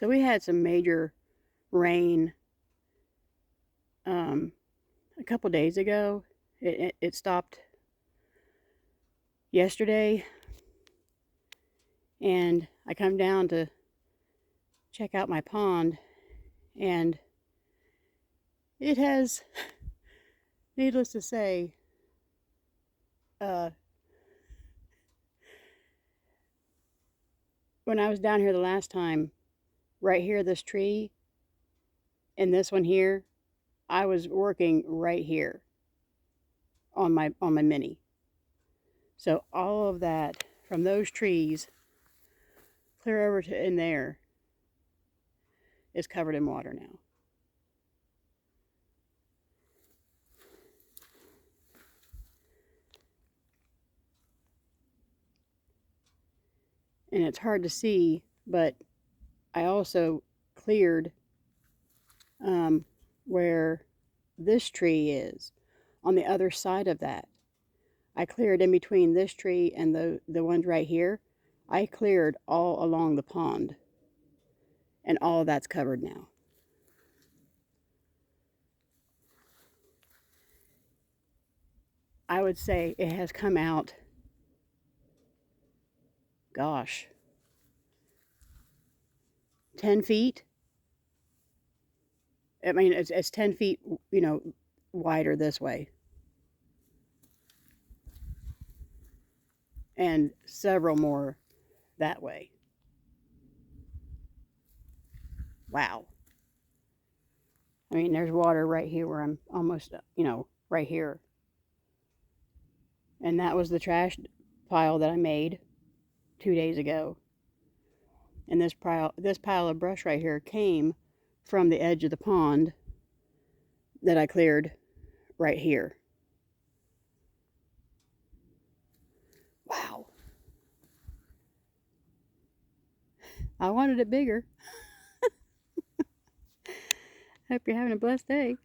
So we had some major rain a couple days ago. It stopped yesterday, and I come down to check out my pond, and it has, needless to say, uh, when I was down here the last time, right here, this tree, and this one here, I was working right here on my mini. So all of that from those trees clear over to in there is covered in water now. And it's hard to see, but I also cleared where this tree is on the other side of that. I cleared in between this tree and the ones right here. I cleared all along the pond, and all of that's covered now. I would say it has come out, gosh, 10 feet. I mean, it's 10 feet, wider this way, and several more that way. Wow. I mean, there's water right here where I'm almost, right here. And that was the trash pile that I made 2 days ago. And this pile of brush right here came from the edge of the pond that I cleared right here. Wow. I wanted it bigger. Hope you're having a blessed day.